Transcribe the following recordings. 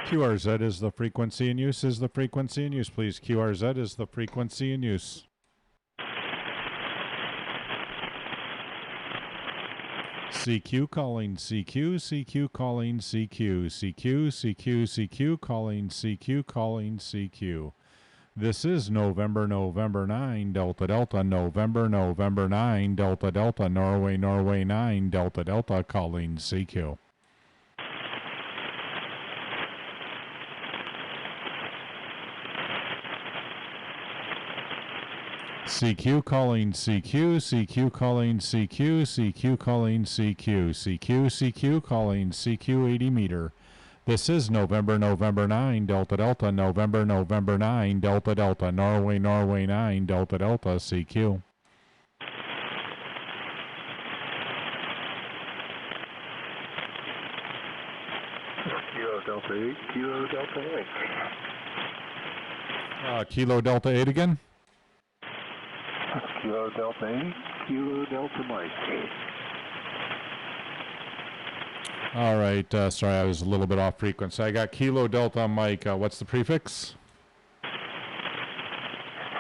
QRZ is the frequency in use, is the frequency in use, please. QRZ is the frequency in use. CQ calling CQ, CQ calling CQ, CQ, CQ, CQ calling CQ calling CQ. This is November 9, Delta Delta, November 9, Delta Delta, Norway 9, Delta Delta calling CQ. CQ calling CQ, CQ calling CQ, CQ calling CQ, CQ, CQ calling CQ 80 meter. This is November 9, Delta Delta, November 9, Delta Delta, Norway 9, Delta Delta, CQ. Kilo Delta 8, Kilo Delta 8. Kilo Delta 8 again? Kilo Delta 8, Kilo Delta Mike. All right, sorry, I was a little bit off frequency. I got Kilo Delta Mike. What's the prefix?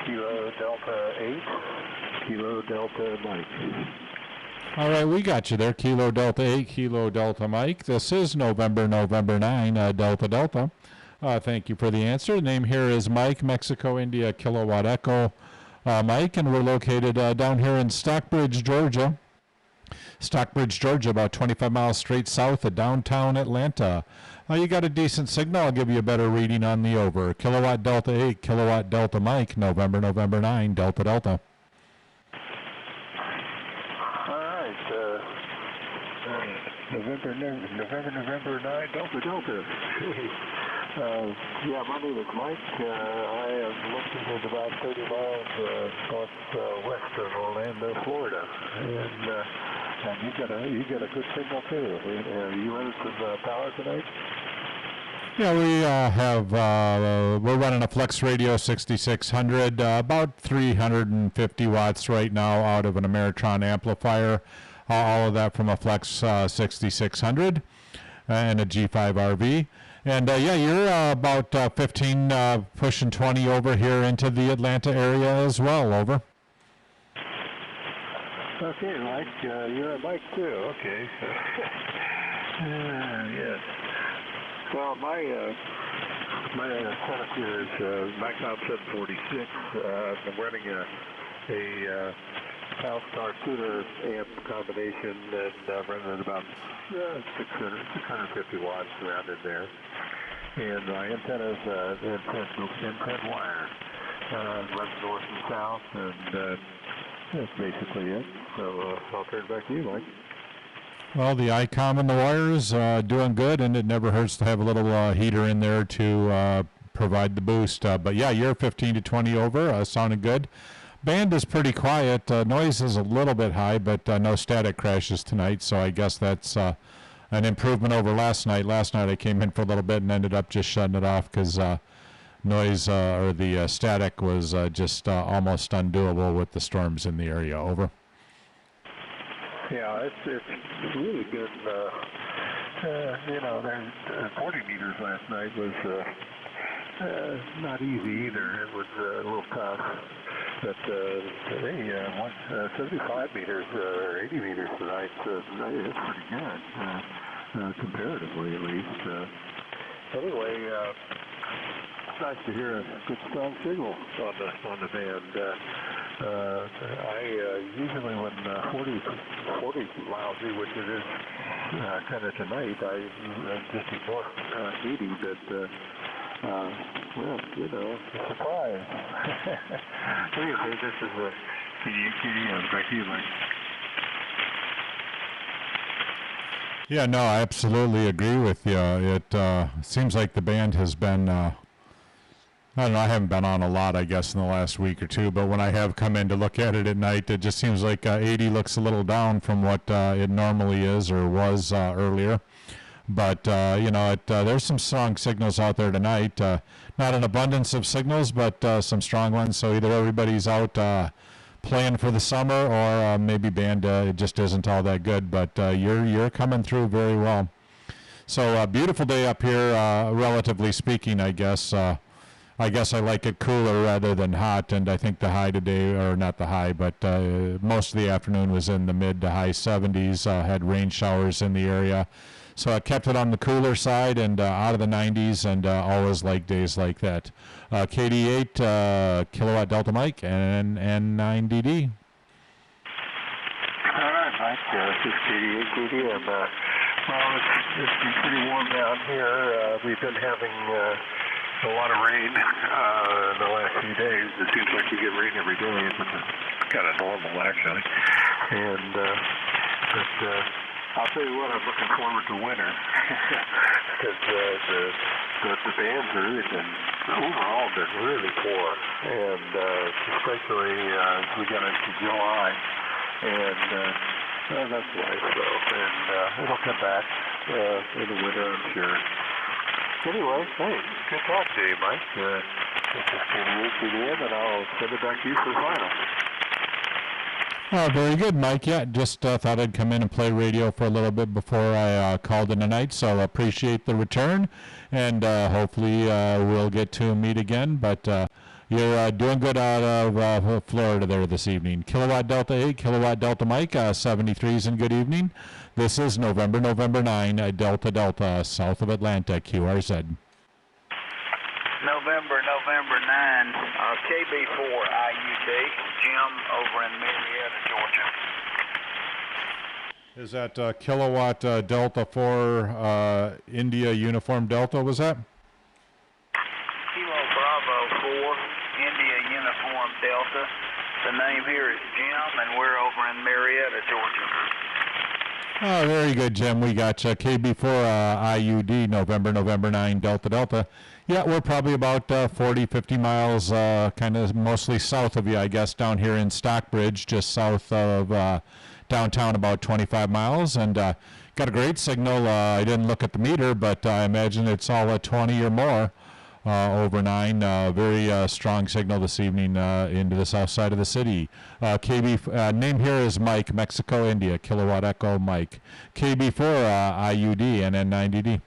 Kilo Delta 8, Kilo Delta Mike. All right, we got you there. Kilo Delta 8, Kilo Delta Mike. This is November 9, Delta Delta. Thank you for the answer. The name here is Mike, Mexico, India, Kilowatt Echo. Mike, and we're located down here in Stockbridge, Georgia. Stockbridge, Georgia, about 25 miles straight south of downtown Atlanta. You got a decent signal. I'll give you a better reading on the over. Kilowatt Delta 8, Kilowatt Delta Mike, November 9, Delta Delta. All right. November 9, Delta Delta. Yeah, my name is Mike. I am located about 30 miles northwest of Orlando, Florida, and you got a good signal too. You running some power tonight? Yeah, we we're running a Flex Radio 6600, about 350 watts right now out of an Ameritron amplifier. All of that from a Flex 6600 and a G5 RV. And yeah, you're about 15, pushing 20 over here into the Atlanta area as well. Over. Okay, Mike. You're a Mike too. Okay. Yes. Well, my setup here is MacDom 746. I'm running a Powerstar tuner amp combination, and running at about 650 watts around in there. And my antenna's N10 wire. Runs north and south, and that's basically it. So I'll turn it back to you, Mike. Well, the ICOM and the wires doing good, and it never hurts to have a little heater in there to provide the boost. But yeah, you're 15 to 20 over, sounding good. Band is pretty quiet. Noise is a little bit high, but no static crashes tonight, so I guess that's an improvement over last night. Last night I came in for a little bit and ended up just shutting it off because noise or the static was just almost undoable with the storms in the area. Over. Yeah, it's really good. You know, there's 40 meters last night was not easy either. It was a little tough. But today, 75 meters or 80 meters tonight, it's pretty good, comparatively at least. Anyway, it's nice to hear a good strong signal on the band. I usually when 40 lousy, which it is kind of tonight, I just ignore 80, but well, you know, a surprise. Anyway, this is KDM. Back to you, Mike. Yeah, no, I absolutely agree with you. It seems like the band has been, I don't know, I haven't been on a lot, I guess, in the last week or two, but when I have come in to look at it at night, it just seems like 80 looks a little down from what it normally is or was earlier. But, you know, there's some strong signals out there tonight. Not an abundance of signals, but some strong ones. So either everybody's out playing for the summer or maybe band it just isn't all that good. But you're coming through very well. So beautiful day up here, relatively speaking, I guess. I guess I like it cooler rather than hot, and I think the high today, or not the high, but most of the afternoon was in the mid to high 70s, had rain showers in the area. So I kept it on the cooler side and out of the 90s, and always like days like that. KD8, kilowatt Delta Mike, and N9DD. All right, Mike. This is KD8, and well, it's been pretty warm down here. We've been having a lot of rain in the last few days. It seems like we get rain every day, which is kind of normal, actually. And but I'll tell you what, I'm looking forward to winter because the bands are really been overall been really poor, and especially as we got into July, and that's life though, and it'll come back in the winter, I'm sure. Anyway, hey, good talk to you, Mike. This is KD8, and I'll send it back to you for the final. Oh, very good, Mike. Yeah, just thought I'd come in and play radio for a little bit before I called in tonight, so appreciate the return, and hopefully we'll get to meet again, but you're doing good out of Florida there this evening. Kilowatt Delta 8, Kilowatt Delta Mike, 73s and good evening. This is November 9, Delta Delta, south of Atlanta, QRZ. November 9, KB4 IUD, Jim over in Marietta, Georgia. Is that Kilowatt Delta 4 India Uniform Delta, was that? Kilo Bravo 4, India Uniform Delta. The name here is Jim, and we're over in Marietta, Georgia. Oh, very good, Jim. We got KB4 IUD, November 9, Delta Delta. Yeah, we're probably about 40, 50 miles, kind of mostly south of you, I guess, down here in Stockbridge, just south of downtown, about 25 miles. And got a great signal. I didn't look at the meter, but I imagine it's all at 20 or more over 9. Very strong signal this evening into the south side of the city. Name here is Mike, Mexico, India, Kilowatt Echo Mike. KB4 IUD and N9DD.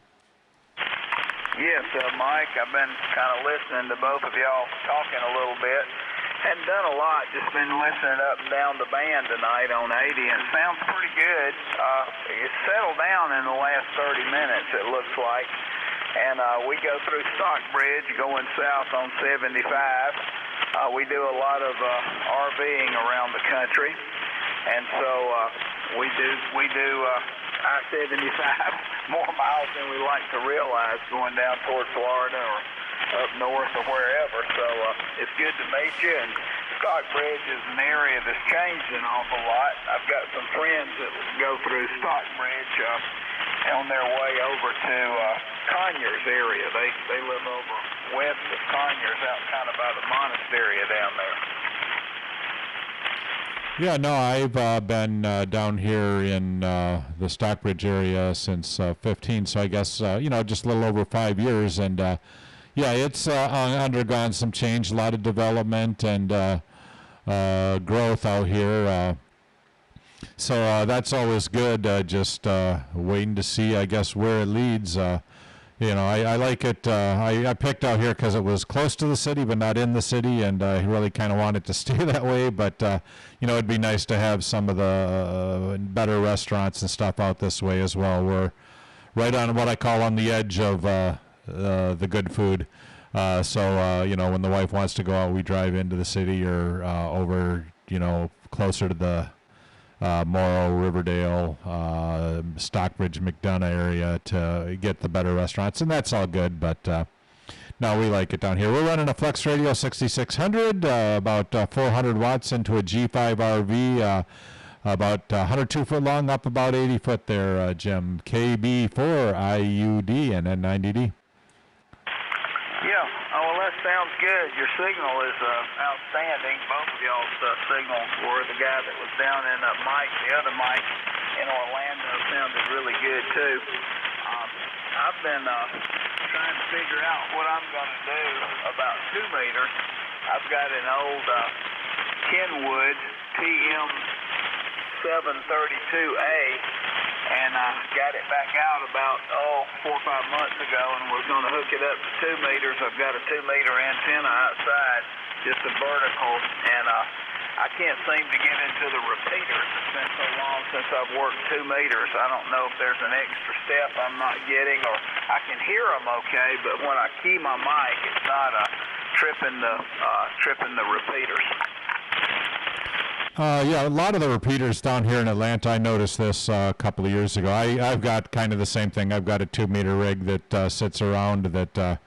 Yes, Mike, I've been kind of listening to both of y'all talking a little bit. Hadn't done a lot, just been listening up and down the band tonight on 80, and it sounds pretty good. It's settled down in the last 30 minutes, it looks like. And we go through Stockbridge going south on 75. We do a lot of RVing around the country, and so we do I-75 more miles than we like to realize going down toward Florida or up north or wherever. So it's good to meet you. And Stockbridge is an area that's changed an awful lot. I've got some friends that go through Stockbridge on their way over to Conyers area. They live over west of Conyers, out kind of by the monastery down there. Yeah, no, I've been down here in the Stockbridge area since 15, so I guess, just a little over 5 years. And, yeah, it's undergone some change, a lot of development and growth out here. So that's always good, just waiting to see, I guess, where it leads. I like it. I picked out here because it was close to the city, but not in the city, and I really kind of wanted to stay that way. But, it'd be nice to have some of the better restaurants and stuff out this way as well. We're right on what I call on the edge of the good food. So, when the wife wants to go out, we drive into the city or over, closer to the Morrow, Riverdale, Stockbridge, McDonough area to get the better restaurants, and that's all good, but no, we like it down here. We're running a Flex Radio 6600, about 400 watts into a G5 RV, about 102 foot long, up about 80 foot there, Jim. KB4 IUD and N9DD. Yeah, well, that sounds good. Your signal is outstanding. Both of y'all's signals were the guy that was down in Mike, the other Mike in Orlando, sounded really good, too. I've been trying to figure out what I'm going to do about 2 meters. I've got an old Kenwood TM732A, and I got it back out about 4 or 5 months ago, and was going to hook it up to 2 meters. I've got a 2-meter antenna outside, just a vertical, and I can't seem to get into the repeaters. It's been so long since I've worked 2 meters. I don't know if there's an extra step I'm not getting, or I can hear them okay, but when I key my mic, it's not tripping the repeaters. Yeah, a lot of the repeaters down here in Atlanta, I noticed this a couple of years ago. I've got kind of the same thing. I've got a 2-meter rig that sits around that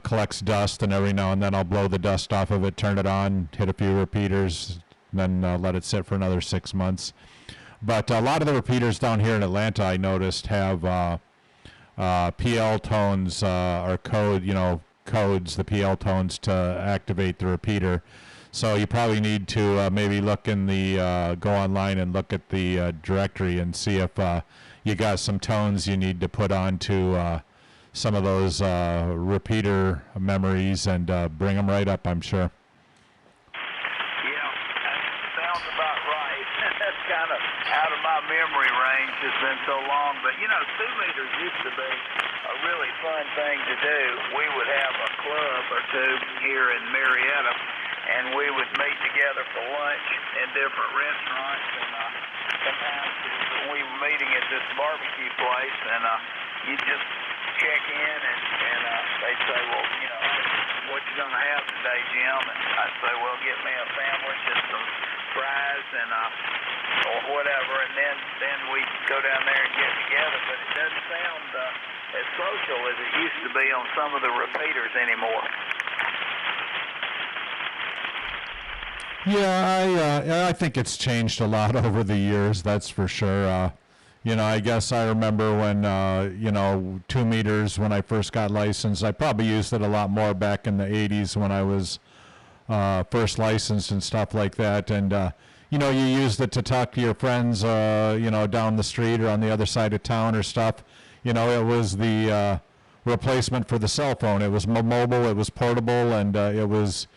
collects dust, and every now and then I'll blow the dust off of it, turn it on, hit a few repeaters, then let it sit for another 6 months. But a lot of the repeaters down here in Atlanta, I noticed, have PL tones or codes, the PL tones to activate the repeater. So you probably need to maybe look in the go online and look at the directory and see if you got some tones you need to put onto some of those repeater memories and bring them right up, I'm sure. Yeah, that sounds about right. That's kind of out of my memory range. It's been so long. But, 2 meters used to be a really fun thing to do. We would have a club or two here in Marietta, and we would meet together for lunch in different restaurants, and sometimes we were meeting at this barbecue place, and you just check in, and they'd say, well, what you gonna have today, Jim? And I'd say, well, get me a sandwich and some fries and or whatever, and then we go down there and get together. But it doesn't sound as social as it used to be on some of the repeaters anymore. Yeah, I think it's changed a lot over the years, that's for sure. I guess I remember when, 2 meters, when I first got licensed, I probably used it a lot more back in the 80s when I was first licensed and stuff like that. And, you used it to talk to your friends, down the street or on the other side of town or stuff. It was the replacement for the cell phone. It was mobile, it was portable, and it was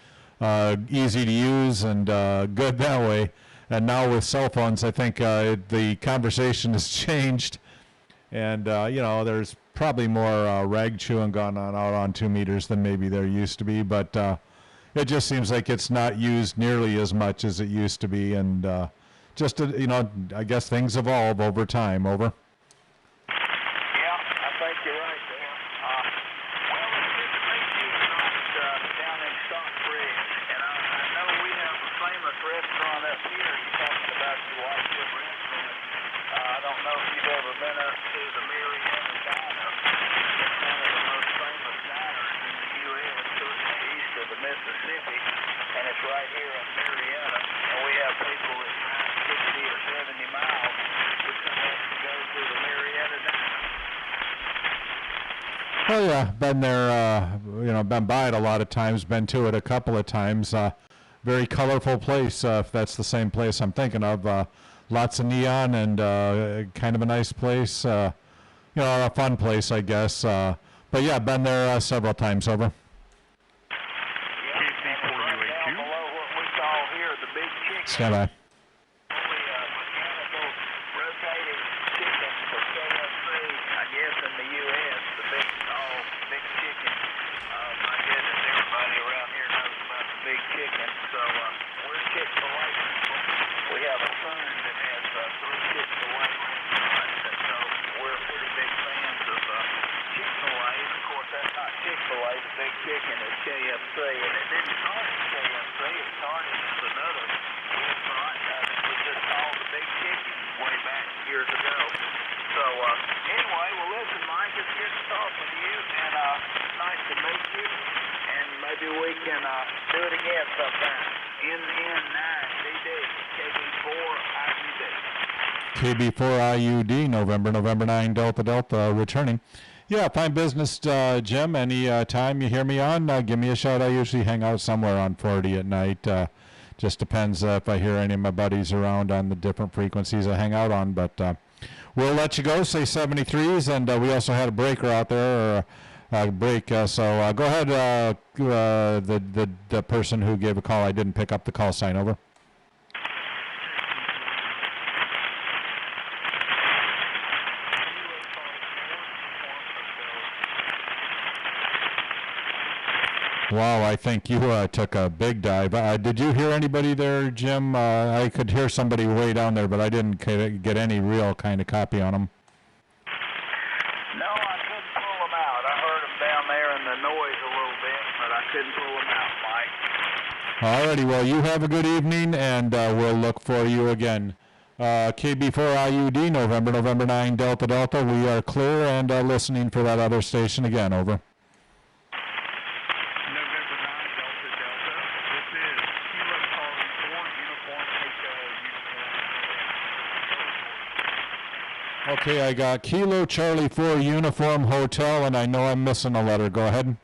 easy to use and good that way. And now with cell phones, I think the conversation has changed, and there's probably more rag chewing going on out on 2 meters than maybe there used to be. But it just seems like it's not used nearly as much as it used to be, and I guess things evolve over time. Over. Yeah, I think you're right there. Well, it's good to meet you down in Stockbridge, and I know we have a famous restaurant up here. You're talking about your White restaurant. I don't know if you've ever been up to the Marietta Diner. It's one of the most famous diners in the U.S., certainly east of the Mississippi, and it's right here in Marietta. And we have people that drive 60 or 70 miles just to go to the Marietta Diner. Oh yeah, been there. Been by it a lot of times. Been to it a couple of times. Very colorful place. If that's the same place I'm thinking of. Lots of neon and kind of a nice place. A fun place, I guess. But yeah, been there several times. Over. Stand by. Chicken is KFC, and it didn't start as KFC, it started as another restaurant that was just called the Big Chicken way back years ago. So, anyway, well, listen, Mike, it's good to talk with you, and it's nice to meet you, and maybe we can do it again sometime. NN9DD, KB4IUD. KB4IUD, November 9, Delta, returning. Yeah, fine business, Jim. Any time you hear me on, give me a shout. I usually hang out somewhere on 40 at night. Just depends if I hear any of my buddies around on the different frequencies I hang out on. But we'll let you go, say 73s, and we also had a breaker out there, or a break. So go ahead, the person who gave a call. I didn't pick up the call sign. Over. Wow, I think you took a big dive. Did you hear anybody there, Jim? I could hear somebody way down there, but I didn't get any real kind of copy on them. No, I couldn't pull them out. I heard them down there in the noise a little bit, but I couldn't pull them out, Mike. Alrighty, well, you have a good evening, and we'll look for you again. KB4IUD, November 9, Delta Delta. We are clear and listening for that other station again. Over. Okay, I got Kilo Charlie 4 Uniform Hotel, and I know I'm missing a letter. Go ahead.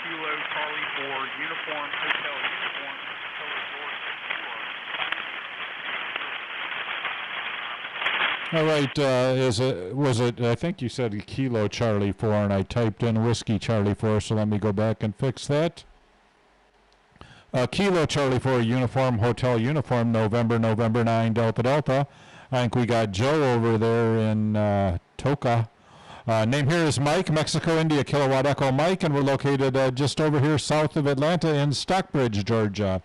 Kilo Charlie 4 Uniform Hotel Uniform. All right, was it, I think you said Kilo Charlie 4, and I typed in Whiskey Charlie 4, so let me go back and fix that. Kilo Charlie 4 Uniform Hotel Uniform, November 9, Delta Delta. I think we got Joe over there in Toca. Name here is Mike, Mexico, India, Kilowatt Echo Mike, and we're located just over here south of Atlanta in Stockbridge, Georgia.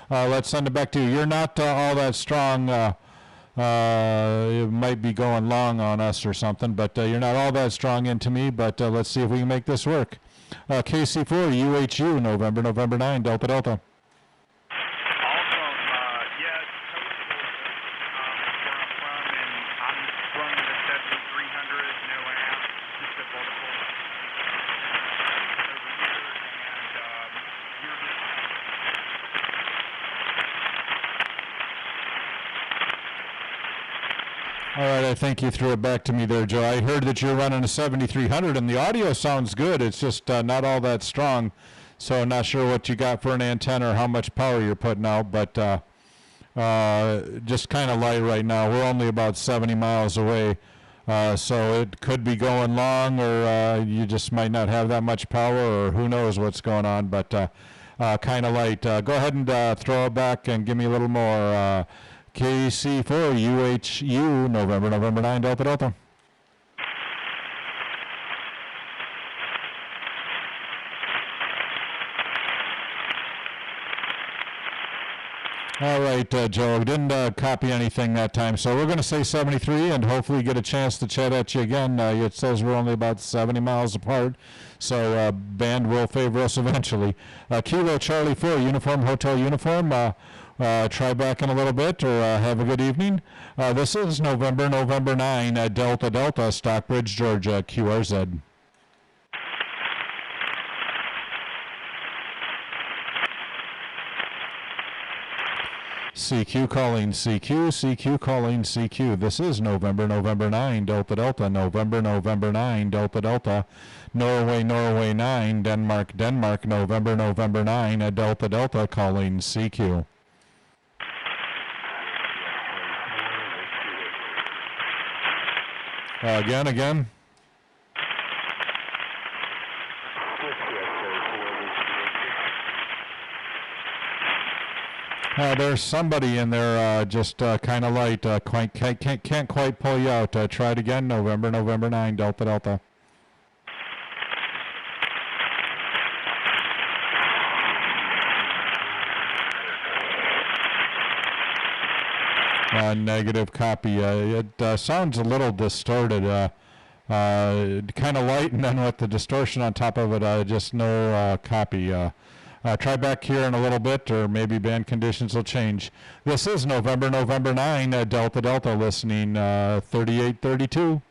Let's send it back to you. You're not all that strong. It might be going long on us or something, but you're not all that strong into me, but let's see if we can make this work. KC4 UHU, November 9, Delta Delta. All right, I think you threw it back to me there, Joe. I heard that you're running a 7300, and the audio sounds good. It's just not all that strong, so I'm not sure what you got for an antenna or how much power you're putting out, but just kind of light right now. We're only about 70 miles away, so it could be going long, or you just might not have that much power, or who knows what's going on, but kind of light. Go ahead and throw it back and give me a little more. KC4 UHU, November 9, Delta Delta. All right, Joe, didn't copy anything that time, so we're going to say 73 and hopefully get a chance to chat at you again. It says we're only about 70 miles apart, so band will favor us eventually. Kilo Charlie 4, Uniform Hotel Uniform. Try back in a little bit, or have a good evening. This is November 9, Delta Delta, Stockbridge, Georgia, QRZ. CQ calling CQ, CQ calling CQ. This is November 9, Delta Delta, November 9, Delta Delta, Norway 9, Denmark, November 9, Delta Delta, calling CQ. Again. There's somebody in there just kind of light. Can't quite pull you out. Try it again. November 9, Delta Delta. Negative copy. It sounds a little distorted. Kind of light, and then with the distortion on top of it, just no copy. Try back here in a little bit, or maybe band conditions will change. This is November 9, Delta Delta, listening 3832.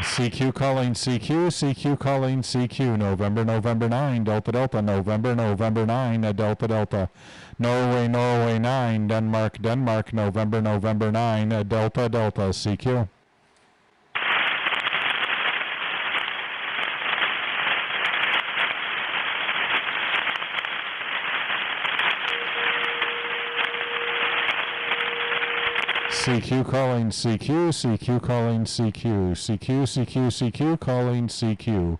CQ calling CQ, CQ calling CQ, November 9, Delta Delta, November 9, Delta Delta, Norway 9, Denmark, November 9, Delta Delta, CQ. CQ calling CQ, CQ calling CQ, CQ calling CQ.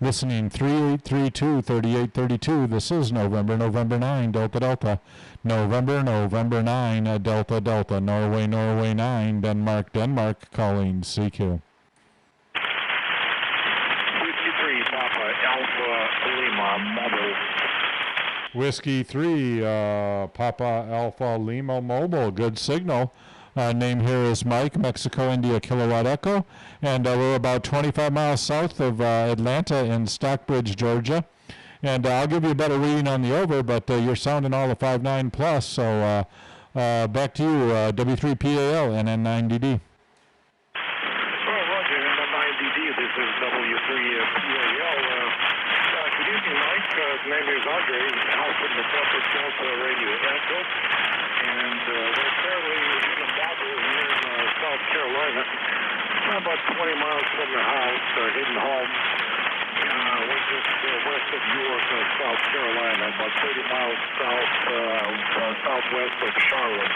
Listening 3832-3832. This is November 9, Delta Delta. November 9, Delta Delta. Norway 9, Denmark calling CQ. 53 Papa Alpha Lima Mobile. Whiskey 3, Papa Alpha Lima Mobile. Good signal. Name here is Mike, Mexico, India, Kilowatt Echo. And we're about 25 miles south of Atlanta in Stockbridge, Georgia. And I'll give you a better reading on the over, but you're sounding all the 5.9 plus. So back to you, W3PAL and N9DD. Roger, N9DD, this is W3PAL. Good evening, Mike. His name is Andre, Alpha November Delta Radio Echo. And we're currently in a bottle here in South Carolina, about 20 miles from the house, heading home. We're just west of York, South Carolina, about 30 miles southwest of Charlotte.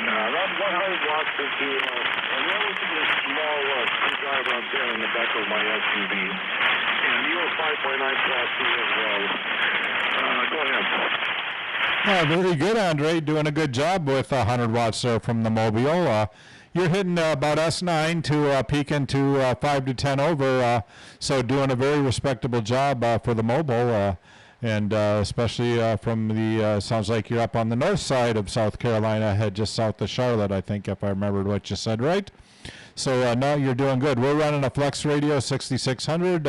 Around 100 watts into a relatively small screwdriver out there in the back of my SUV. And you're 5.9 class C as well. Go ahead. Very good, Andre. Doing a good job with 100 watts there from the Mobile. You're hitting about S9 to peaking to 5 to 10 over. So doing a very respectable job for the Mobile. And especially from the, sounds like you're up on the north side of South Carolina, head just south of Charlotte, I think, if I remembered what you said right. So now you're doing good. We're running a Flex Radio 6600,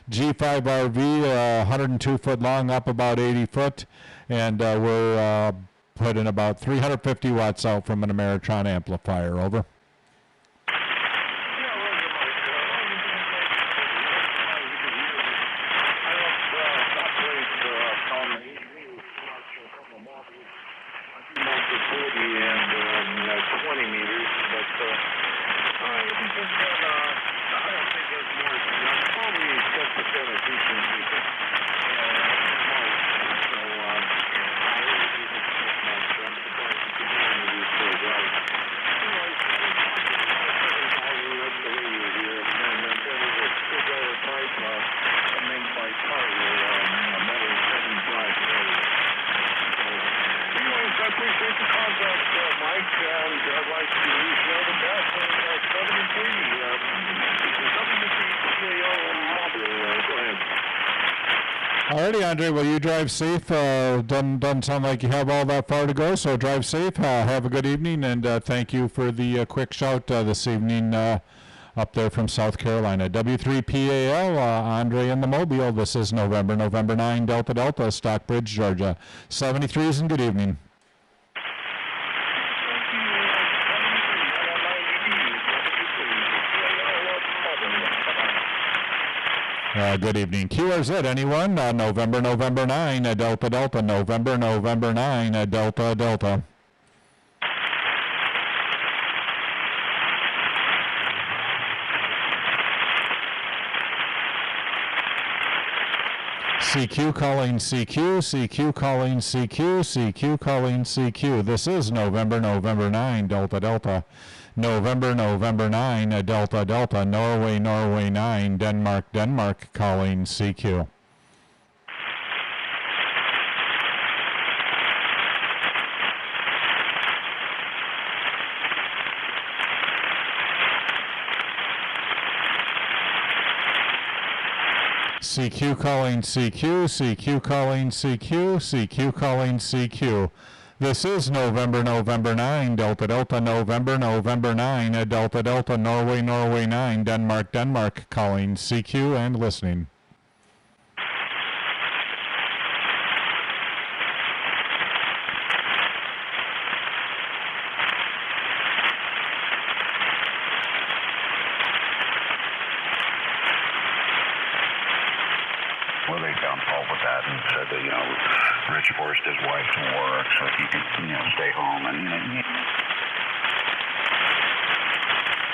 G5RV, 102 foot long, up about 80 foot. And we're putting about 350 watts out from an Ameritron amplifier. Over. Alrighty, Andre, well, you drive safe. Doesn't sound like you have all that far to go, so drive safe. Have a good evening, and thank you for the quick shout this evening up there from South Carolina. W3PAL, Andre in the Mobile. This is November 9, Delta Delta, Stockbridge, Georgia. 73s, and good evening. Good evening. QRZ, anyone? November 9, Delta Delta. November 9, Delta Delta. CQ calling CQ, CQ calling CQ, CQ calling CQ. This is November 9, Delta Delta. November 9, Delta Delta. Norway 9, Denmark calling CQ. CQ calling CQ, CQ calling CQ, CQ calling CQ. This is November 9, Delta Delta. November 9, Delta Delta. Norway 9, Denmark calling CQ and listening. Well, they found fault with that and said that, Rich forced his wife to work so he could, stay home and,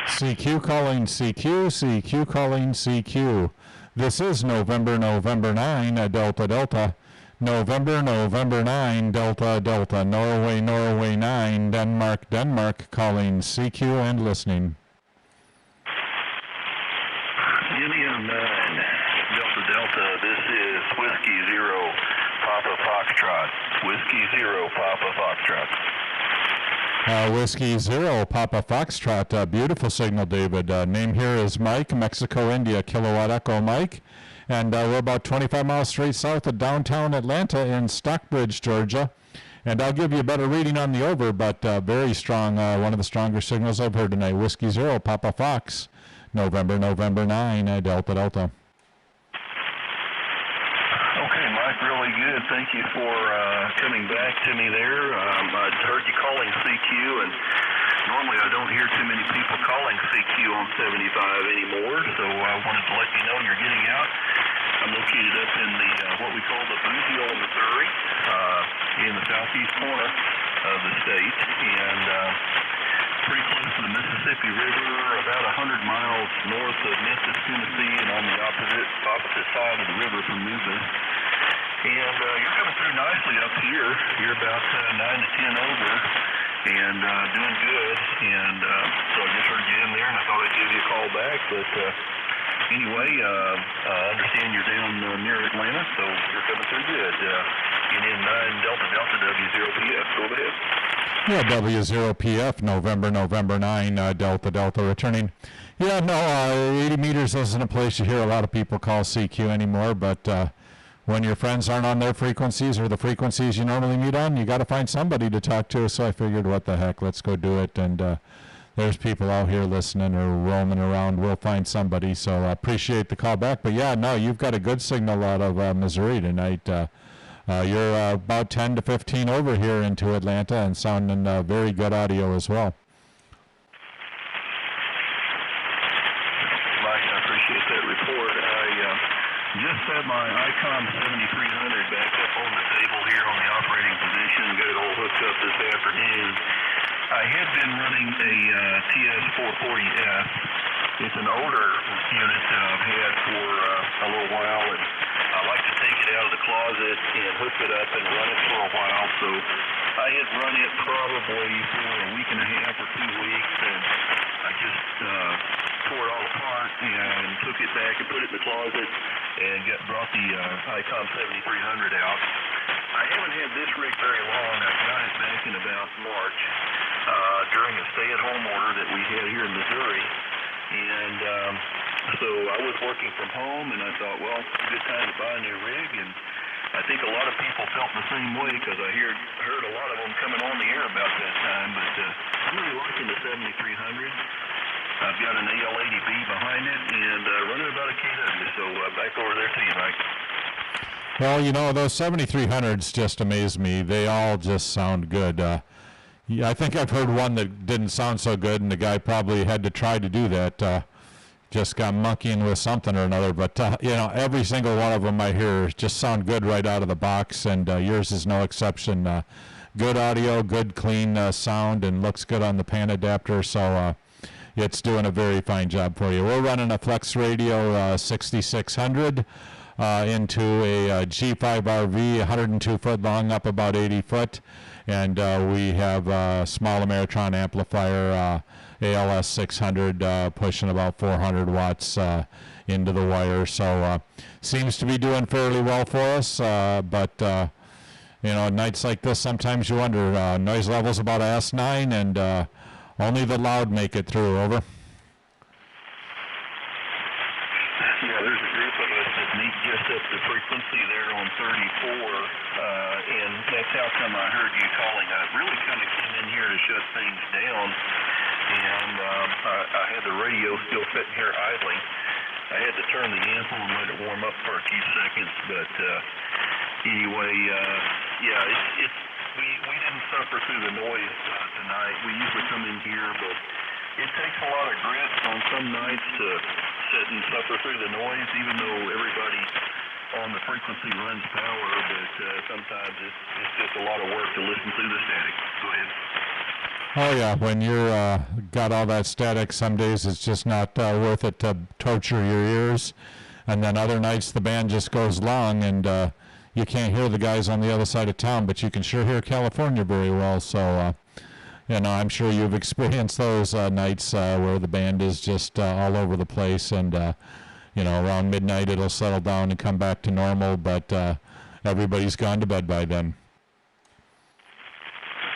CQ calling CQ, CQ calling CQ. This is November 9, Delta Delta. November 9, Delta Delta. Norway 9, Denmark calling CQ and listening. Union 9, Papa Foxtrot. Whiskey 0 Papa Foxtrot. Whiskey 0 Papa Foxtrot. Beautiful signal, David. Name here is Mike, Mexico, India, Kilowatt Echo Mike. And we're about 25 miles straight south of downtown Atlanta in Stockbridge, Georgia. And I'll give you a better reading on the over, but very strong, one of the stronger signals I've heard tonight. Whiskey 0 Papa Fox, November 9, Delta Delta. Okay, Mike, really good. Thank you for coming back to me there. I heard you calling CQ, and normally I don't hear too many people calling CQ on 75 anymore, so I wanted to let you know you're getting out. I'm located up in the what we call the Boozio, Missouri, in the southeast corner of the state, and pretty close to the Mississippi River, about 100 miles north of Memphis, Tennessee, and on the opposite side of the river from Memphis. And you're coming through nicely up here. You're about 9 to 10 over, and doing good. And so I just heard you in there, and I thought I'd give you a call back. But anyway, I understand you're down near Atlanta, so you're coming through good. In 9 Delta Delta W0PF. Go ahead. Yeah, W0PF, November 9, Delta Delta returning. Yeah, no, 80 meters isn't a place you hear a lot of people call CQ anymore, but when your friends aren't on their frequencies or the frequencies you normally meet on, you got to find somebody to talk to. So I figured, what the heck, let's go do it. And there's people out here listening or roaming around. We'll find somebody. So I appreciate the call back. But yeah, no, you've got a good signal out of Missouri tonight. You're about 10 to 15 over here into Atlanta and sounding very good audio as well. Mike, I appreciate that report. I just had my ICOM 7300 back up on the table here on the operating position, got it all hooked up this afternoon. I had been running a TS440F. It's an older unit that I've had for a little while, and I like to take it out of the closet and hook it up and run it for a while. So I had run it probably for a week and a half or 2 weeks, and I just tore it all apart and took it back and put it in the closet and brought the ICOM 7300 out. I haven't had this rig very long. I got it back in about March during a stay-at-home order that we had here in Missouri. And so I was working from home, and I thought, well, it's a good time to buy a new rig. And I think a lot of people felt the same way because I heard a lot of them coming on the air about that time. But I'm really liking the 7300. I've got an AL80B behind it and running about a KW. So back over there to you, Mike. Well, you know, those 7300s just amaze me. They all just sound good. Yeah, I think I've heard one that didn't sound so good, and the guy probably had to try to do that. Just got monkeying with something or another. But, you know, every single one of them I hear just sound good right out of the box, and yours is no exception. Good audio, good clean sound, and looks good on the pan adapter. So it's doing a very fine job for you. We're running a Flex Radio 6600 into a G5 RV, 102 foot long, up about 80 foot. And we have a small Ameritron amplifier, ALS 600, pushing about 400 watts into the wire. So seems to be doing fairly well for us. But you know, nights like this, sometimes you wonder. Noise level's about a S9, and only the loud make it through. Over. Yeah, there's a group of us that meet just up the frequency there on 34. And that's how come I heard you calling. I really kind of came in here to shut things down, and I had the radio still sitting here idling. I had to turn the amp on and let it warm up for a few seconds, but anyway, yeah, we didn't suffer through the noise tonight. We usually come in here, but it takes a lot of grit on some nights to sit and suffer through the noise, even though everybody on the frequency runs power, but sometimes it's just a lot of work to listen through the static. Go ahead. Oh yeah, when you're got all that static, some days it's just not worth it to torture your ears, and then other nights the band just goes long and you can't hear the guys on the other side of town, but you can sure hear California very well. So you know, I'm sure you've experienced those nights where the band is just all over the place, and you know, around midnight it'll settle down and come back to normal, but everybody's gone to bed by then.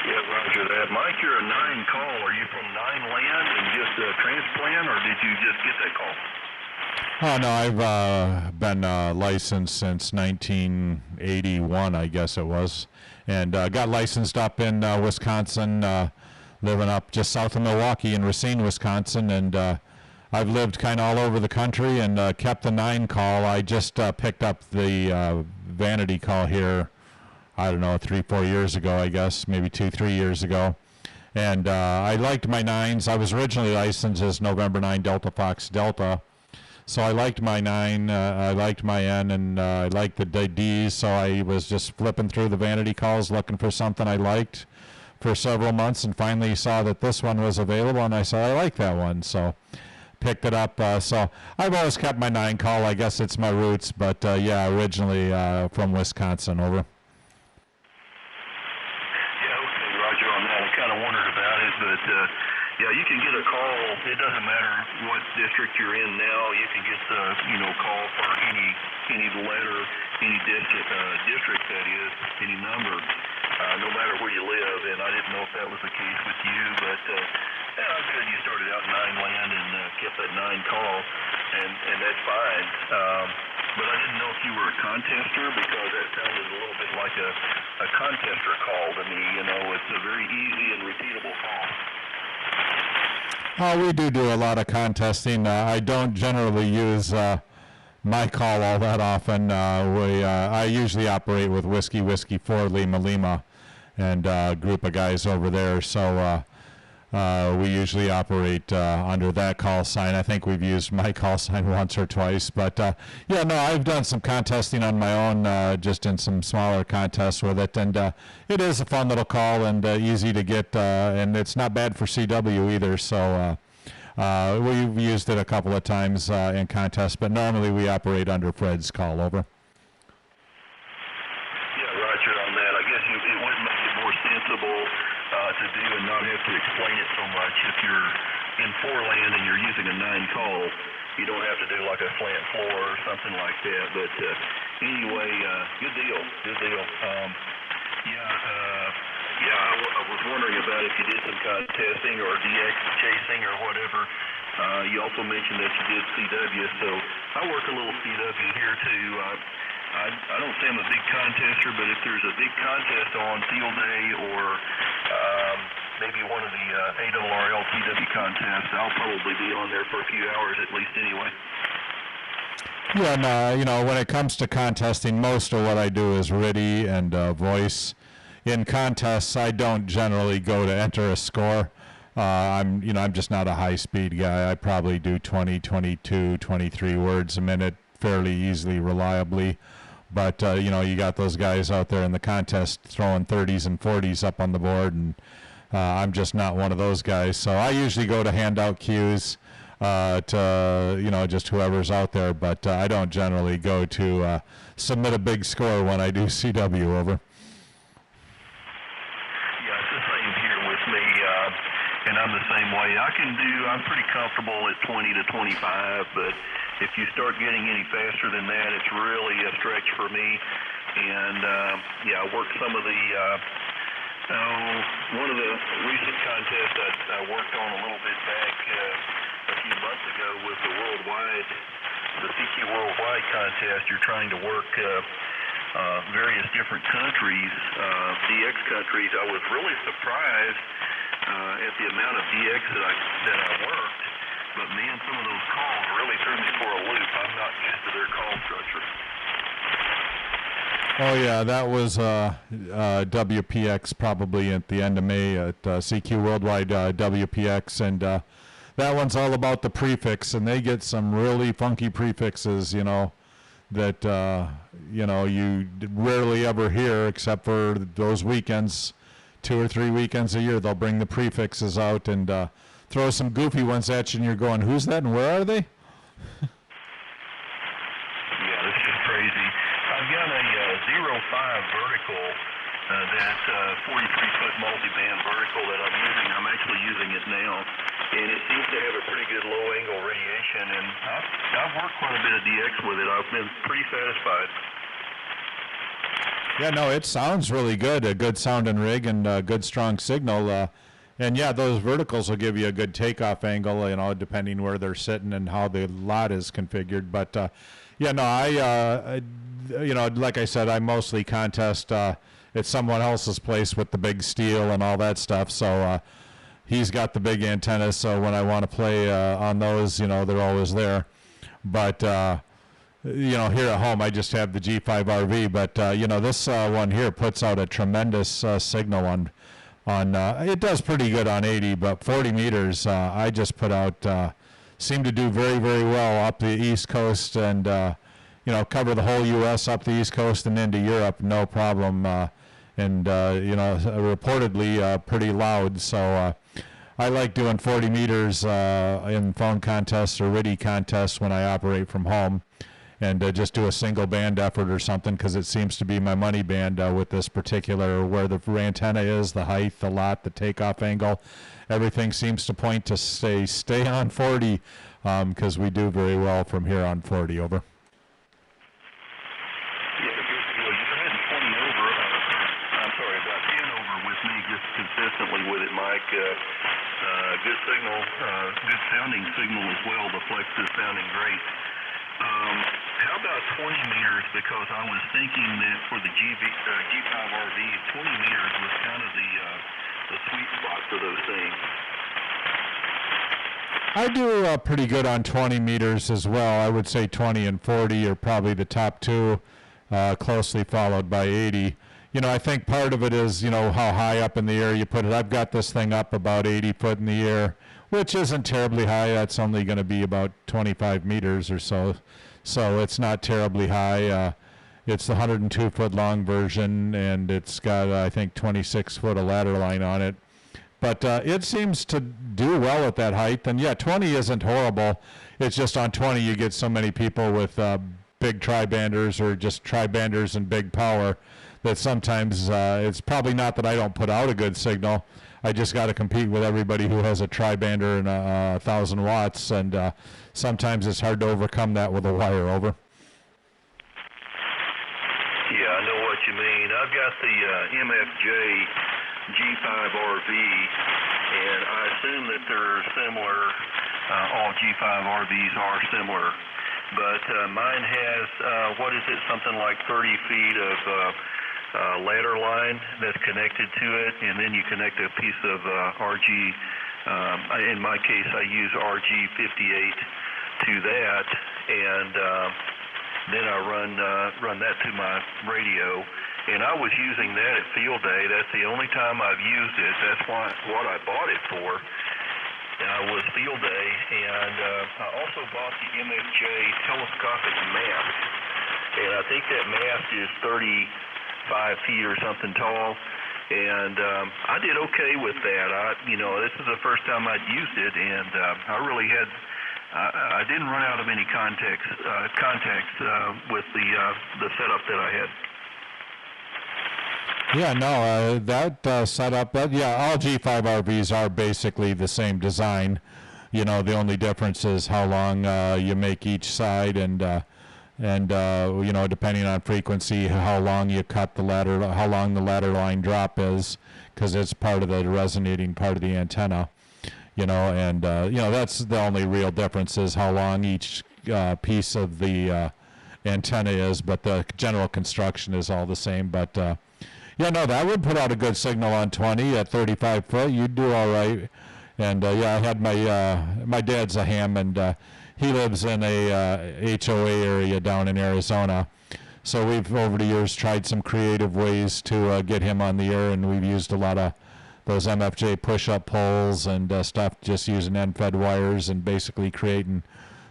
Yeah, roger that. Mike, you're a 9 call. Are you from 9 land and just a transplant, or did you just get that call? Oh, no, I've been licensed since 1981, I guess it was, and got licensed up in Wisconsin, living up just south of Milwaukee in Racine, Wisconsin, and I've lived kind of all over the country and kept the 9 call. I just picked up the vanity call here, I don't know, 3-4 years ago, I guess, maybe 2-3 years ago. And I liked my 9s. I was originally licensed as November 9 Delta Fox Delta. So I liked my 9, I liked my N, and I liked the Ds. So I was just flipping through the vanity calls looking for something I liked for several months, and finally saw that this one was available, and I said, I like that one. So picked it up. So I've always kept my 9 call. I guess it's my roots, but yeah, originally from Wisconsin, over. Roger on that. I kind of wondered about it, but yeah, you can get a call. It doesn't matter what district you're in now. You can get the call for any letter, any district that is, any number, no matter where you live. And I didn't know if that was the case with you, but yeah, good. You started out in 9 land and kept that 9 call, and that's fine. But I didn't know if you were a contester, because that sounded a little bit like a contester call to me. It's a very easy and repeatable call. We do a lot of contesting. I don't generally use my call all that often. I usually operate with Whiskey 4 Lima Lima and a group of guys over there. So we usually operate under that call sign. I think we've used my call sign once or twice. But yeah, no, I've done some contesting on my own, just in some smaller contests with it. And it is a fun little call and easy to get. And it's not bad for CW either. So we've used it a couple of times in contests. But normally we operate under Fred's call, over. Yeah, roger on that. I guess it would make it more sensible to do and not have to explain it so much. If you're in 4 land and you're using a 9 call, you don't have to do like a slant floor or something like that. But anyway, good deal. I was wondering about if you did some contesting or DX chasing or whatever. You also mentioned that you did CW, so I work a little CW here too. I don't say I'm a big contester, but if there's a big contest on field day or maybe one of the ARRL TW contests, I'll probably be on there for a few hours at least anyway. Yeah, no, when it comes to contesting, most of what I do is RIDI and voice. In contests, I don't generally go to enter a score. I'm just not a high-speed guy. I probably do 20, 22, 23 words a minute fairly easily, reliably. But, you got those guys out there in the contest throwing 30s and 40s up on the board, and I'm just not one of those guys. So I usually go to handout cues to, just whoever's out there, but I don't generally go to submit a big score when I do CW, over. Yeah, it's the same here with me, and I'm the same way. I'm pretty comfortable at 20 to 25, but if you start getting any faster than that, it's really a stretch for me. And I worked some of the one of the recent contests I worked on a little bit back a few months ago was the CQ Worldwide contest. You're trying to work various different countries, DX countries. I was really surprised at the amount of DX that I worked. But man, some of those calls really threw me for a loop. I'm not used to their call structure. Oh yeah, that was WPX probably at the end of May at CQ Worldwide WPX, and that one's all about the prefix, and they get some really funky prefixes, that you rarely ever hear except for those weekends, 2 or 3 weekends a year. They'll bring the prefixes out and throw some goofy ones at you, and you're going, who's that and where are they? Yeah, that's just crazy. I've got a 05 vertical, that 43-foot multi-band vertical that I'm using. I'm actually using it now, and it seems to have a pretty good low-angle radiation, and I've worked quite a bit of DX with it. I've been pretty satisfied. Yeah, no, it sounds really good. A good sounding rig and a good strong signal. And yeah, those verticals will give you a good takeoff angle, depending where they're sitting and how the lot is configured. But yeah, no, like I said, I mostly contest at someone else's place with the big steel and all that stuff. So he's got the big antennas. So when I want to play on those, they're always there. But here at home, I just have the G5RV. But this one here puts out a tremendous signal on. It does pretty good on 80, but 40 meters, I just put out, seem to do very, very well up the East Coast and, cover the whole U.S. up the East Coast and into Europe, no problem. Reportedly pretty loud. So I like doing 40 meters in phone contests or RIDI contests when I operate from home. And just do a single band effort or something, because it seems to be my money band with this particular, where the antenna is, the height, the lot, the takeoff angle. Everything seems to point to stay on 40, because we do very well from here on 40. Over. Yeah, you're heading 20 over. I'm sorry, about 10 over with me, just consistently with it, Mike. Good signal, good sounding signal as well. The flex is sounding great. How about 20 meters? Because I was thinking that for the G5RV, 20 meters was kind of the sweet spot for those things. I do pretty good on 20 meters as well. I would say 20 and 40 are probably the top two, closely followed by 80. I think part of it is, how high up in the air you put it. I've got this thing up about 80 foot in the air, which isn't terribly high. That's only going to be about 25 meters or so. So it's not terribly high. It's the 102-foot long version, and it's got, I think, 26 foot of ladder line on it. But it seems to do well at that height. And yeah, 20 isn't horrible. It's just on 20 you get so many people with big tri-banders or just tri-banders and big power that sometimes it's probably not that I don't put out a good signal. I just got to compete with everybody who has a tri-bander and 1,000 watts, and sometimes it's hard to overcome that with a wire. Over. Yeah, I know what you mean. I've got the MFJ G5RV, and I assume that they're similar. All G5RVs are similar, but mine has something like 30 feet of ladder line that's connected to it, and then you connect a piece of RG. In my case, I use RG58 to that, and then I run that to my radio. And I was using that at field day. That's the only time I've used it. That's what I bought it for. Was field day, and I also bought the MFJ telescopic mast, and I think that mast is 35 feet or something tall, and I did okay with that. This is the first time I'd used it, and I didn't run out of any contacts with the setup that I had. Yeah, no, that setup, all G5RVs are basically the same design. The only difference is how long you make each side, and depending on frequency, how long you cut the ladder, how long the ladder line drop is, because it's part of the resonating part of the antenna. That's the only real difference, is how long each piece of the antenna is, but the general construction is all the same. But that would put out a good signal on 20 at 35 foot. You'd do all right. And I had my dad's a ham, and he lives in a HOA area down in Arizona. So we've over the years tried some creative ways to get him on the air, and we've used a lot of those MFJ push-up poles and stuff, just using end-fed wires and basically creating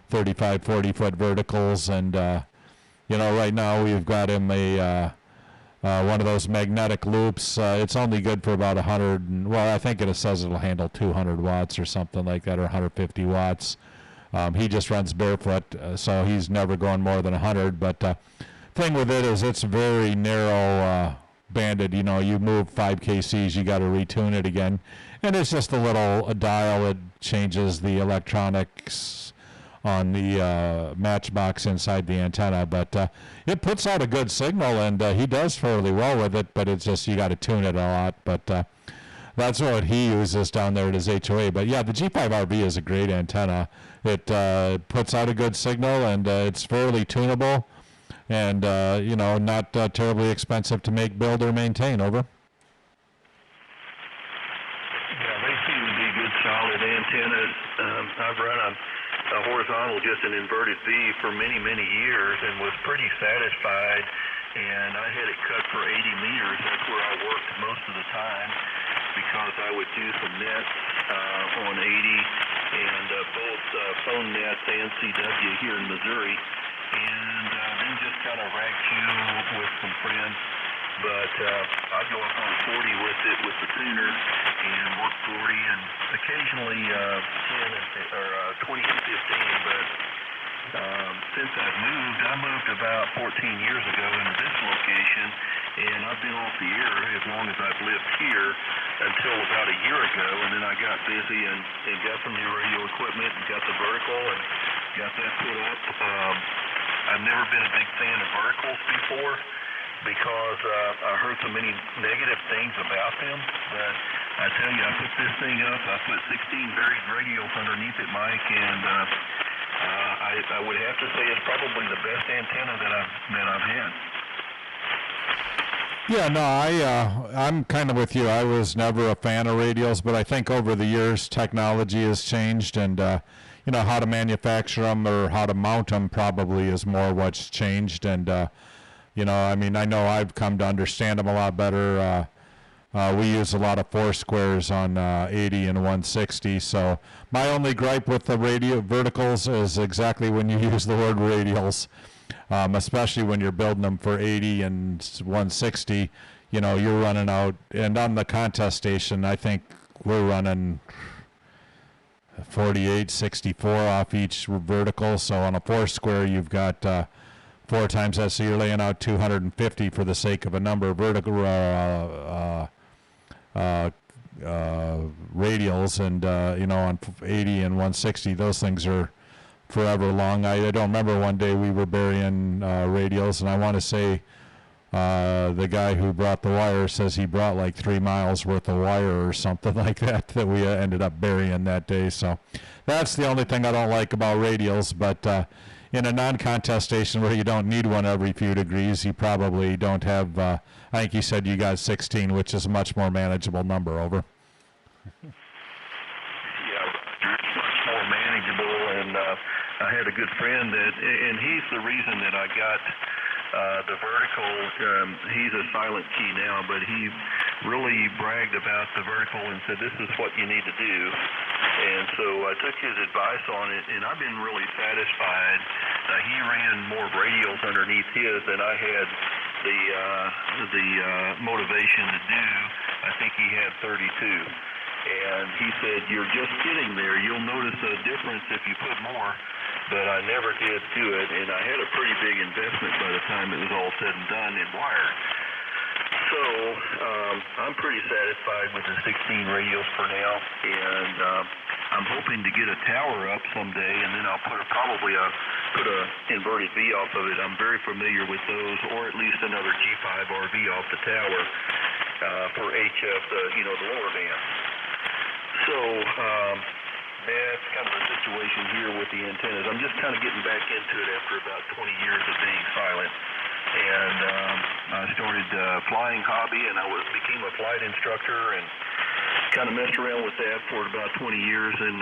35, 40-foot verticals. And right now we've got him one of those magnetic loops. It's only good for about 100. I think it says it'll handle 200 watts or something like that, or 150 watts. He just runs barefoot, so he's never going more than 100. But thing with it is it's very narrow banded. You move 5 kcs, you got to retune it again. And it's just a little dial that changes the electronics on the matchbox inside the antenna. But it puts out a good signal, and he does fairly well with it, but it's just you got to tune it a lot. But that's what he uses down there at his HOA. But yeah, the G5RB is a great antenna. It puts out a good signal, and it's fairly tunable, and not terribly expensive to make, build, or maintain. Over. Yeah, they seem to be good, solid antennas. I've run a horizontal, just an inverted V for many, many years, and was pretty satisfied. And I had it cut for 80 meters. That's where I worked most of the time, because I would do some nets on 80, and both phone nets and CW here in Missouri, and then just kind of rag chew with some friends. But I'd go up on 40 with it with the tuner and work 40, and occasionally 20 and 15. But since I moved about 14 years ago into this location, and I've been off the air as long as I've lived here until about a year ago, and then I got busy and got some new radio equipment and got the vertical and got that put up. I've never been a big fan of verticals before, because I heard so many negative things about them. But I tell you, I put this thing up. I put 16 buried radios underneath it, Mike, and I would have to say it's probably the best antenna that I've had. Yeah, no, I'm kind of with you. I was never a fan of radios, but I think over the years technology has changed, and how to manufacture them or how to mount them probably is more what's changed. And I know I've come to understand them a lot better. We use a lot of four squares on 80 and 160. So my only gripe with the radio verticals is exactly when you use the word radials, especially when you're building them for 80 and 160. You're running out. And on the contest station, I think we're running 48, 64 off each vertical. So on a four square, you've got 4 times that, so you're laying out 250 for the sake of a number of vertical radials, and on 80 and 160, those things are forever long. I don't remember one day we were burying radials, and I want to say the guy who brought the wire says he brought like 3 miles worth of wire or something like that we ended up burying that day. So that's the only thing I don't like about radials. But in a non-contest station where you don't need one every few degrees, you probably don't have, I think you said you got 16, which is a much more manageable number. Over. Yeah, much more manageable, and I had a good friend and he's the reason that I got the vertical. He's a silent key now, but he really bragged about the vertical and said, this is what you need to do. And so I took his advice on it, and I've been really satisfied. He ran more radials underneath his than I had the motivation to do. I think he had 32. And he said, you're just getting there. You'll notice a difference if you put more. But I never did do it, and I had a pretty big investment by the time it was all said and done in wire. So I'm pretty satisfied with the 16 radios for now, and I'm hoping to get a tower up someday, and then I'll probably put a inverted V off of it. I'm very familiar with those, or at least another G5RV off the tower for HF, the lower band. So that's kind of the situation here with the antennas. I'm just kind of getting back into it after about 20 years of being silent. And I started flying hobby, and I became a flight instructor and kind of messed around with that for about 20 years. And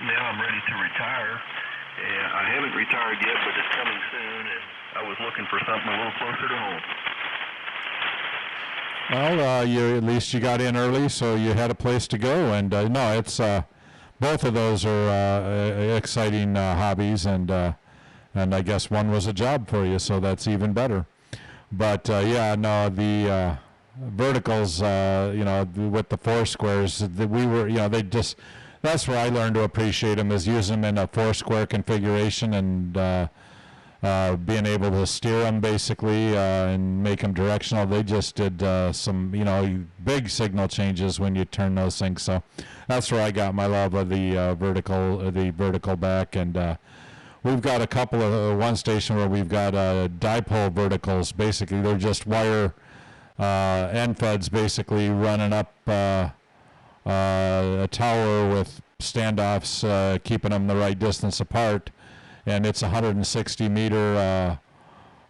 now I'm ready to retire. And I haven't retired yet, but it's coming soon. And I was looking for something a little closer to home. Well, at least you got in early, so you had a place to go. And no, it's both of those are exciting hobbies, and I guess one was a job for you, so that's even better. But the verticals, with the four squares, that's where I learned to appreciate them, is using them in a 4-square configuration and being able to steer them basically and make them directional. They just did some, big signal changes when you turn those things. So that's where I got my love of the vertical back. And we've got a couple of one station where we've got dipole verticals. Basically, they're just wire end feds basically running up a tower with standoffs, keeping them the right distance apart, and it's 160 meter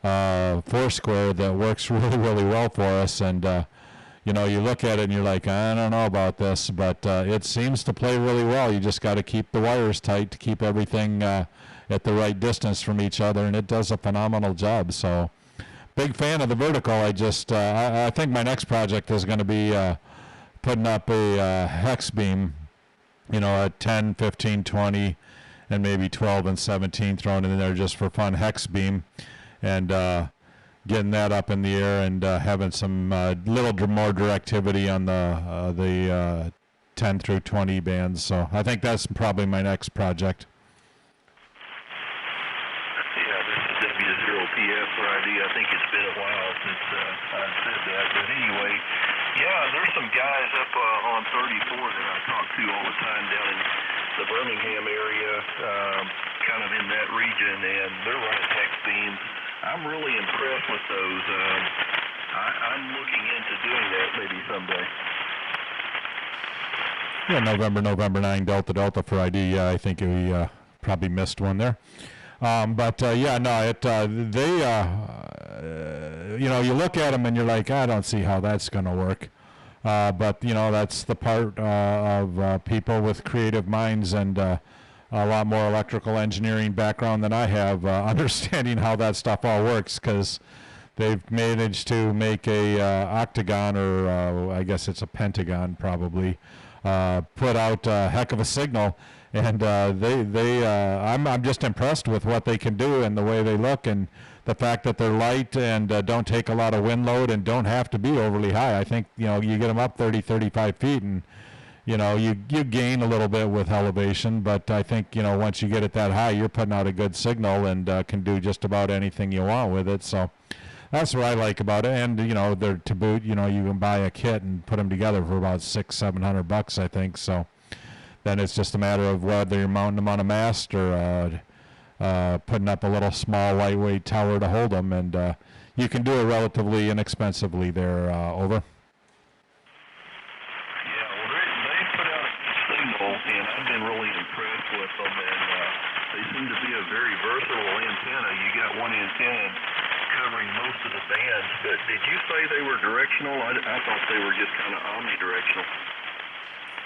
four square that works really, really well for us. And you know, you look at it and you're like, I don't know about this, but it seems to play really well. You just got to keep the wires tight to keep everything at the right distance from each other, and it does a phenomenal job. So, big fan of the vertical. I think my next project is going to be putting up a hex beam, you know, a 10, 15, 20, and maybe 12 and 17 thrown in there just for fun, hex beam, and getting that up in the air and having some little more directivity on the 10 through 20 bands. So I think that's probably my next project. Yeah, this is W0PF for ID. I think it's been a while since I've said that. But anyway, yeah, there's some guys up on 34 that I talk to all the time down in the Birmingham area, kind of in that region, and they're running hex beams. I'm really impressed with those. I'm looking into doing that maybe someday. Yeah, November 9, Delta for ID. I think we probably missed one there. But yeah, no, you know, you look at them and you're like, I don't see how that's going to work. But, you know, that's the part of people with creative minds and a lot more electrical engineering background than I have, understanding how that stuff all works, because they've managed to make a octagon, or I guess it's a pentagon probably, put out a heck of a signal. And I'm just impressed with what they can do and the way they look, and the fact that they're light and don't take a lot of wind load and don't have to be overly high. I think, you know, you get them up 30, 35 feet and, you know, you gain a little bit with elevation, but I think, you know, once you get it that high, you're putting out a good signal and can do just about anything you want with it. So that's what I like about it. And, you know, they're to boot, you know, you can buy a kit and put them together for about $600-700, I think. So then it's just a matter of whether you're mounting them on a mast or putting up a little small lightweight tower to hold them, and you can do it relatively inexpensively there. Over. Yeah, well, they put out a signal, and I've been really impressed with them, and they seem to be a very versatile antenna. You got one antenna covering most of the bands, but did you say they were directional? I thought they were just kind of omnidirectional.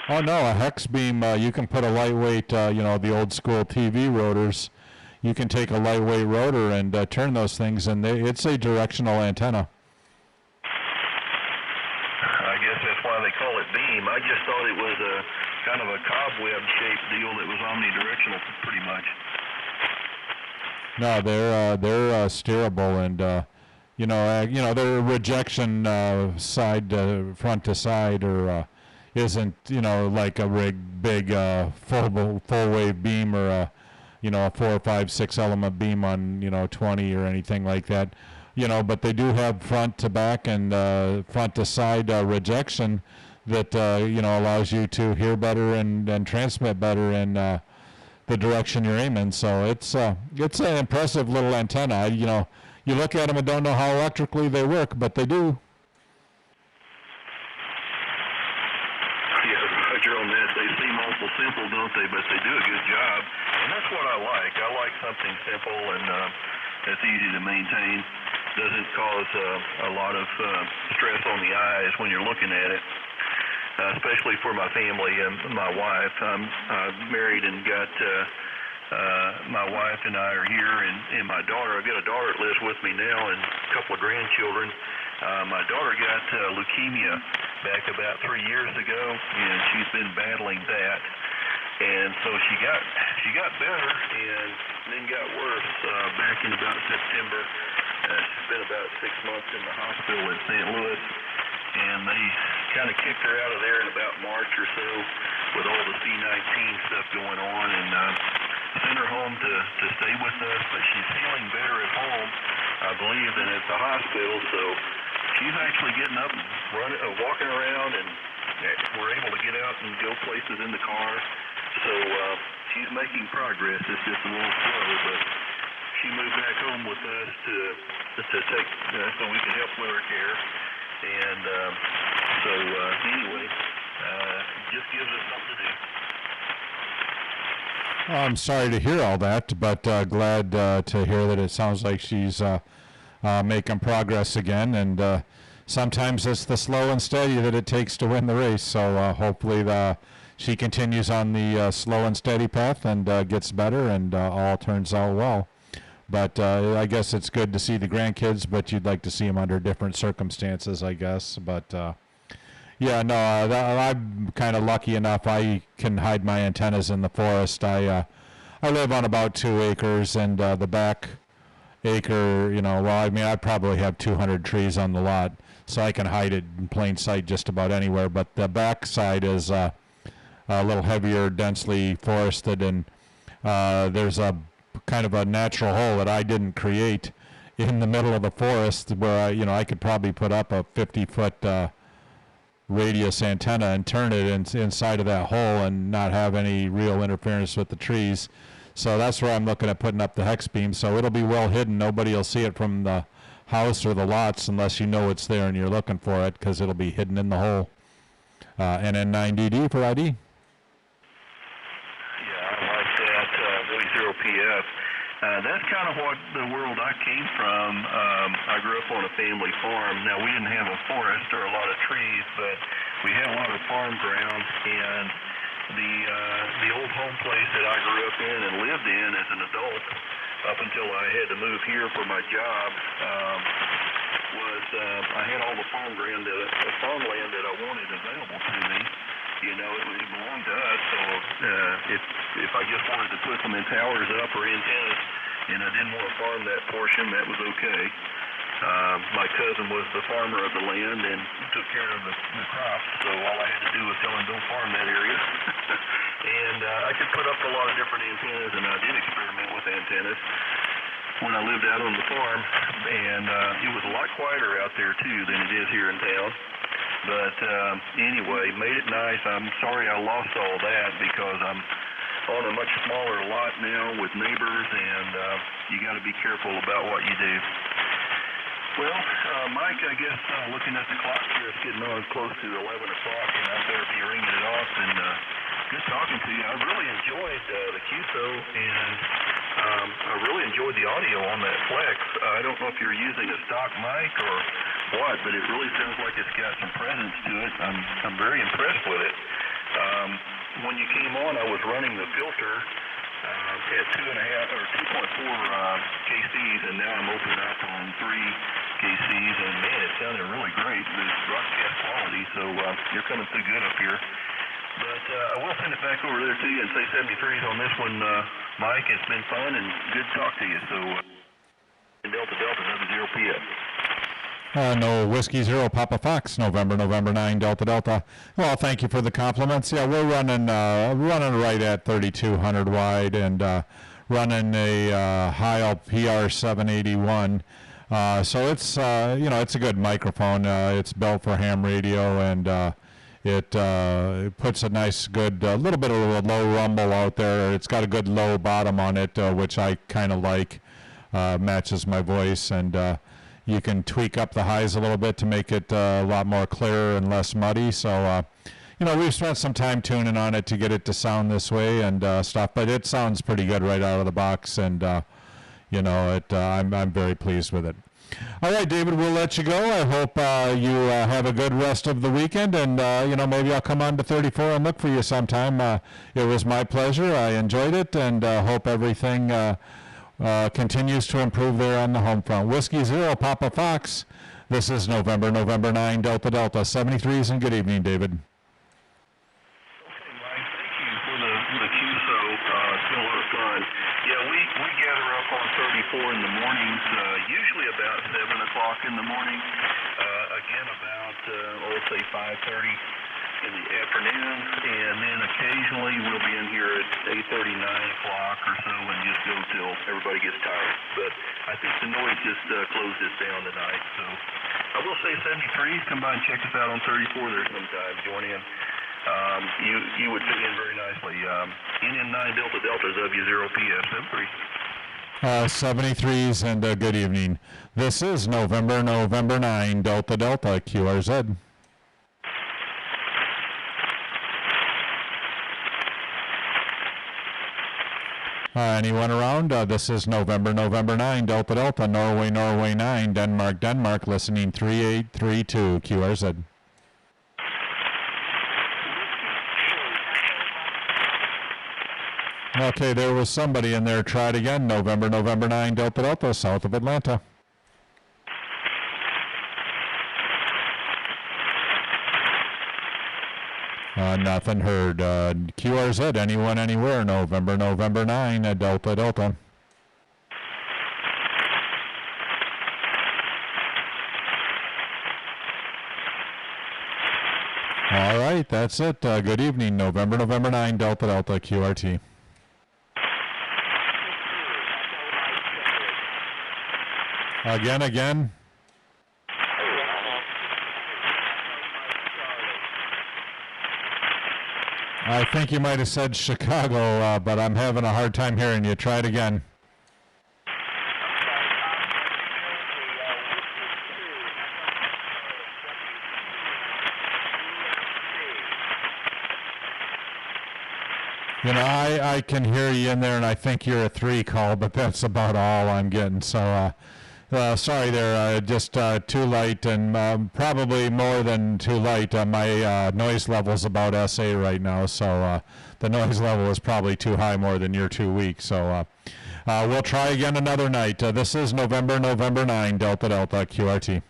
Oh no, a hex beam, you can put a lightweight, you know, the old school TV rotors. You can take a lightweight rotor and turn those things, and it's a directional antenna. I guess that's why they call it beam. I just thought it was a kind of a cobweb-shaped deal that was omnidirectional, pretty much. No, they're steerable, and you know, their rejection side front to side, or isn't, you know, like a big full wave beam, or a, you know, a 4, 5, 6 element beam on, you know, 20 or anything like that, you know, but they do have front to back and front to side rejection that you know, allows you to hear better and transmit better in the direction you're aiming. So it's an impressive little antenna. You know, you look at them and don't know how electrically they work, but they do. On that, they seem awful simple, don't they? But they do a good job, and that's what I like. I like something simple and that's easy to maintain. Doesn't cause a lot of stress on the eyes when you're looking at it, especially for my family and my wife. I'm married and got my wife and I are here, and my daughter. I've got a daughter that lives with me now, and a couple of grandchildren. My daughter got leukemia back about 3 years ago, and she's been battling that. And so she got better and then got worse back in about September. She's been about 6 months in the hospital in St. Louis, and they kind of kicked her out of there in about March or so with all the C-19 stuff going on, and sent her home to stay with us. But she's feeling better at home, I believe, than at the hospital. So she's actually getting up and walking around, and we're able to get out and go places in the car. So she's making progress. It's just a little slow, but she moved back home with us to take so we can help with her care. And so anyway, just gives us something to do. I'm sorry to hear all that, but glad to hear that it sounds like she's making progress again. And sometimes it's the slow and steady that it takes to win the race. So hopefully she continues on the slow and steady path and gets better and all turns out well. But I guess it's good to see the grandkids, but you'd like to see them under different circumstances, I guess. But yeah, no, I'm kind of lucky enough. I can hide my antennas in the forest. I live on about 2 acres, and the back acre, well, I mean, I probably have 200 trees on the lot, so I can hide it in plain sight just about anywhere. But the back side is a little heavier, densely forested, and there's a kind of a natural hole that I didn't create in the middle of the forest where I could probably put up a 50-foot radius antenna and turn it inside of that hole and not have any real interference with the trees. So that's where I'm looking at putting up the hex beam. So it'll be well hidden. Nobody will see it from the house or the lots unless you know it's there and you're looking for it, because it'll be hidden in the hole. NN9DD for ID. Yeah, I like that. 0PF. That's kind of what the world I came from. I grew up on a family farm. Now, we didn't have a forest or a lot of trees, but we had a lot of farm ground. And the old home place that I grew up in and lived in as an adult up until I had to move here for my job was I had all the farmland that I wanted available to me. It belonged to us, so if I just wanted to put some towers up or antennas and I didn't want to farm that portion, that was okay. My cousin was the farmer of the land and took care of the crops, so all I had to do was tell him, don't farm that area. And I could put up a lot of different antennas, and I did experiment with antennas when I lived out on the farm, and it was a lot quieter out there, too, than it is here in town. But anyway, made it nice. I'm sorry I lost all that because I'm on a much smaller lot now with neighbors, and you got to be careful about what you do. Well, Mike, I guess looking at the clock here, it's getting on close to 11 o'clock, and I better be ringing it off. And good talking to you. I really enjoyed the QSO, and I really enjoyed the audio on that Flex. I don't know if you're using a stock mic or what, but it really sounds like it's got some presence to it. I'm very impressed with it. When you came on, I was running the filter at 2.5 or 2.4 KCs, and now I'm opening up on 3 KCs, and man, it sounded really great, the broadcast quality. So you're coming through good up here. But I will send it back over there to you and say 73s on this one, Mike. It's been fun and good to talk to you. So Delta Delta, another 0PF. No, Whiskey Zero, Papa Fox, November 9, Delta Delta. Well, thank you for the compliments. Yeah, we're running right at 3200 wide and running a Heil PR781. So it's it's a good microphone. It's built for ham radio, and it puts a nice, good, little bit of a low rumble out there. It's got a good low bottom on it, which I kind of like. Matches my voice, and you can tweak up the highs a little bit to make it a lot more clear and less muddy. So, we've spent some time tuning on it to get it to sound this way and stuff, but it sounds pretty good right out of the box, and I'm very pleased with it. All right, David, we'll let you go. I hope you have a good rest of the weekend, and maybe I'll come on to 34 and look for you sometime. It was my pleasure. I enjoyed it, and hope everything continues to improve there on the home front. Whiskey Zero, Papa Fox. This is November 9, Delta Delta 73s, and good evening, David. Okay, Mike, thank you for the QSO. It's been a lot of fun. Yeah, we gather up on 34 in the mornings, usually about 7 o'clock in the morning. Again, about, let's say 5:30 in the afternoon, and then occasionally we'll be in here at 8:30, 9 o'clock or so, and just go till everybody gets tired. But I think the noise just closed us down tonight. So I will say 73s, come by and check us out on 34 there sometime. Join in. you would fit in very nicely. NN9 Delta Delta W0PF 73. 73s and good evening. This is November 9 Delta Delta QRZ. Anyone around? This is November 9 Delta Delta Norway 9 Denmark listening 3832 QRZ. Okay, there was somebody in there. Try it again. November 9 Delta Delta south of Atlanta. Nothing heard. QRZ, anyone, anywhere. November 9 Delta Delta. All right, that's it. Good evening. November 9 Delta Delta QRT. Again. I think you might have said Chicago, but I'm having a hard time hearing you. Try it again. You know, I can hear you in there, and I think you're a 3 call, but that's about all I'm getting. So, sorry there, just too light, and probably more than too light. My noise level's about SA right now, so the noise level is probably too high, more than you're too weak. So we'll try again another night. This is November 9 Delta Delta QRT.